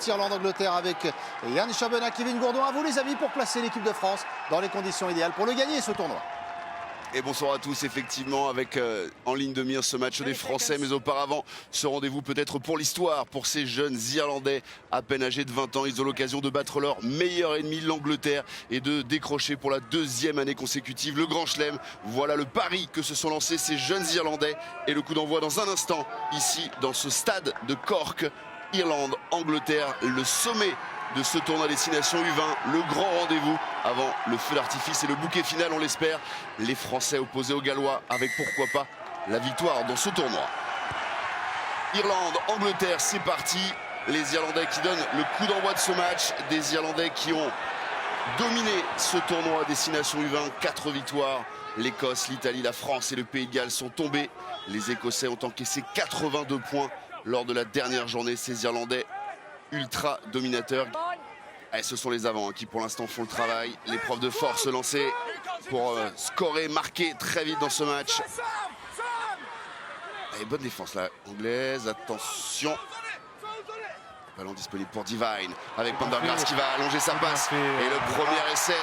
France-Irlande-Angleterre avec Yann Chabenat, Kevin Gourdon. À vous les amis pour placer l'équipe de France dans les conditions idéales pour le gagner ce tournoi. Et bonsoir à tous, effectivement, avec en ligne de mire ce match des Français, mais auparavant, ce rendez-vous peut-être pour l'histoire, pour ces jeunes Irlandais à peine âgés de 20 ans. Ils ont l'occasion de battre leur meilleur ennemi, l'Angleterre, et de décrocher pour la deuxième année consécutive le Grand Chelem. Voilà le pari que se sont lancés ces jeunes Irlandais, et le coup d'envoi dans un instant, ici, dans ce stade de Cork, Irlande-Angleterre, le sommet de ce tournoi destination U20, le grand rendez-vous avant le feu d'artifice et le bouquet final, on l'espère. Les Français opposés aux Gallois avec pourquoi pas la victoire dans ce tournoi. Irlande-Angleterre, c'est parti. Les Irlandais qui donnent le coup d'envoi de ce match. Des Irlandais qui ont dominé ce tournoi destination U20, 4 victoires. L'Écosse, l'Italie, la France et le Pays de Galles sont tombés. Les Écossais ont encaissé 82 points lors de la dernière journée. Ces Irlandais ultra dominateur. Et ce sont les avants qui pour l'instant font le travail. L'épreuve de force lancée pour scorer, marquer très vite dans ce match. Allez, bonne défense là, anglaise, attention. Ballon disponible pour Divine avec Pendergrass qui va allonger sa passe. Et le premier essai,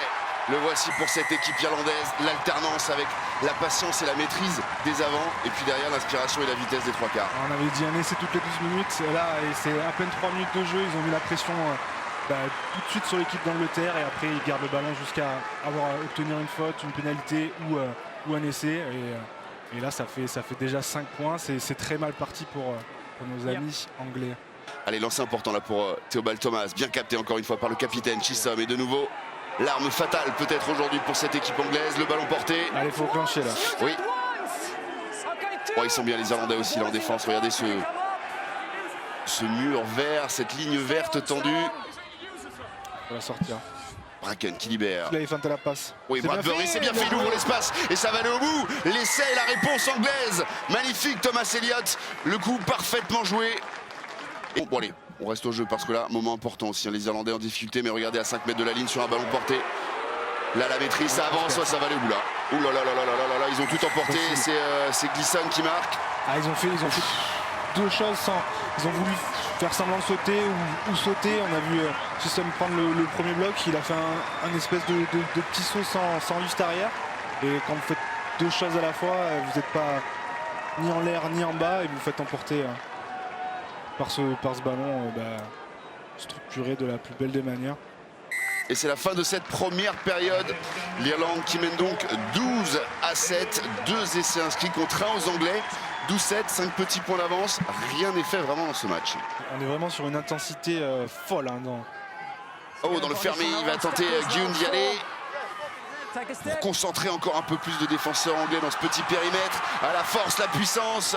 le voici pour cette équipe irlandaise. L'alternance avec la patience et la maîtrise des avants. Et puis derrière l'inspiration et la vitesse des trois quarts. On avait dit un essai toutes les 12 minutes. Là, c'est à peine 3 minutes de jeu. Ils ont mis la pression tout de suite sur l'équipe d'Angleterre. Et après, ils gardent le ballon jusqu'à obtenir une faute, une pénalité ou un essai. Et là, ça fait déjà 5 points. C'est très mal parti pour nos amis anglais. Allez, lancer important là pour Théobald Thomas. Bien capté encore une fois par le capitaine Chisholm. Et de nouveau, l'arme fatale peut-être aujourd'hui pour cette équipe anglaise. Le ballon porté. Allez, il faut clencher là. Oui. Oh, ils sont bien les Irlandais aussi là en défense. Regardez ce mur vert, cette ligne verte tendue. On va sortir. Bracken qui libère. Il avait feinté la passe. Oui, Bradbury, c'est bien fait, il ouvre l'espace et ça va aller au bout. L'essai et la réponse anglaise. Magnifique Thomas Elliott. Le coup parfaitement joué. Et bon allez, on reste au jeu parce que là, moment important aussi. Les Irlandais en difficulté, mais regardez à 5 mètres de la ligne sur un ballon porté. Là, la maîtrise, ça avance, ça va aller au bout là. Ouh là là là là là là, ils ont tout emporté. C'est Gleeson qui marque. Ah, ils ont fait deux choses sans. Ils ont voulu faire semblant de sauter ou sauter. On a vu Chisholm prendre le premier bloc. Il a fait un espèce de petit saut sans lift arrière. Et quand vous faites deux choses à la fois, vous n'êtes pas ni en l'air ni en bas et vous faites emporter par ce ballon structuré de la plus belle des manières. Et c'est la fin de cette première période. L'Irlande qui mène donc 12-7. 2 essais inscrits contre 1 aux Anglais. 12-7, 5 petits points d'avance. Rien n'est fait vraiment dans ce match. On est vraiment sur une intensité folle. Oh, dans le fermé, il va tenter Guillaume d'y aller. Pour concentrer encore un peu plus de défenseurs anglais dans ce petit périmètre. À la force, la puissance.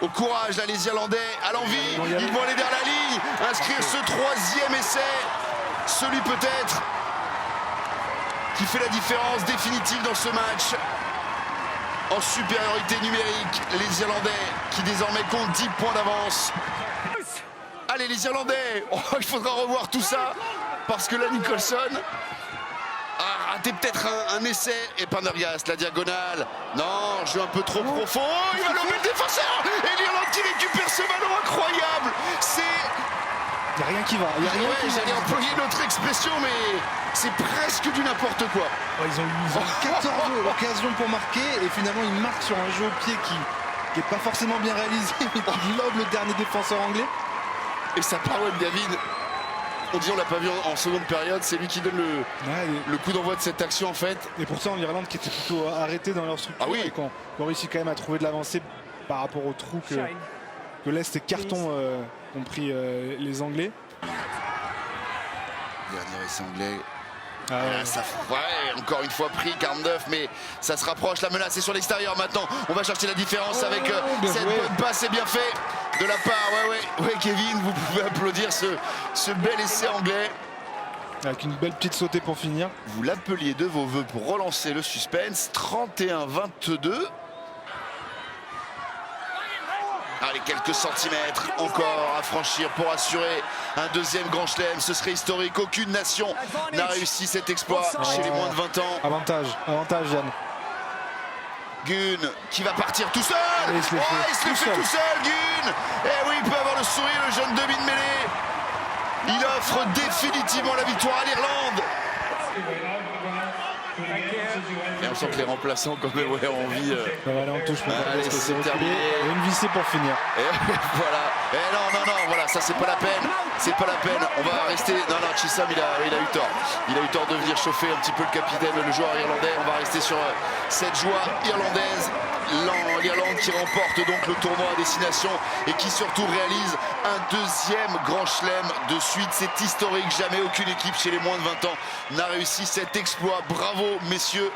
Au courage, là, les Irlandais, à l'envie. Ils vont aller vers la ligne. Inscrire ce 3e essai. Celui peut-être qui fait la différence définitive dans ce match. En supériorité numérique, les Irlandais qui désormais comptent 10 points d'avance. Allez les Irlandais, il faudra revoir tout ça parce que là Nicholson a raté peut-être un essai. Et Pendergast, la diagonale. Non, jeu un peu trop profond. Il va lever le défenseur. Et l'Irlande qui récupère ce ballon incroyable. Il n'y a rien qui va. J'allais employer notre expression, mais c'est presque du n'importe quoi. Ouais, ils ont eu 14 occasions pour marquer et finalement ils marquent sur un jeu au pied qui n'est pas forcément bien réalisé, mais qui lobe le dernier défenseur anglais. Et ça part de Gavin. On dit on l'a pas vu en seconde période, c'est lui qui donne le coup d'envoi de cette action en fait. Et pourtant l'Irlande qui était plutôt arrêtée dans leur structure, et qu'on réussit quand même à trouver de l'avancée par rapport au trou que laissent ces cartons compris les Anglais. Dernier essai anglais. Ouais, encore une fois pris 49, mais ça se rapproche. La menace est sur l'extérieur maintenant. On va chercher la différence avec cette bonne passe. C'est bien fait de la part. Ouais, Kevin, vous pouvez applaudir ce bel essai anglais. Avec une belle petite sautée pour finir. Vous l'appeliez de vos voeux pour relancer le suspense. 31-22. Allez, quelques centimètres encore à franchir pour assurer un deuxième grand chelem. Ce serait historique. Aucune nation n'a réussi cet exploit chez les moins de 20 ans. Avantage Yann. Gunn qui va partir tout seul. Il se le fait tout seul, Gunn. Eh oui, il peut avoir le sourire, le jeune demi de mêlée. Il offre définitivement la victoire à l'Irlande. Et on sent que les remplaçants quand même ont envie. Ça va aller en touche. Allez, c'est terminé. Et une vissée pour finir. Et voilà. Et non, voilà, ça c'est pas la peine. C'est pas la peine. On va rester. Non, Chisholm, il a eu tort. Il a eu tort de venir chauffer un petit peu le capitaine, le joueur irlandais. On va rester sur cette joie irlandaise. L'Irlande qui remporte donc le tournoi à destination et qui surtout réalise un deuxième grand chelem de suite. C'est historique. Jamais aucune équipe chez les moins de 20 ans n'a réussi cet exploit. Bravo, messieurs.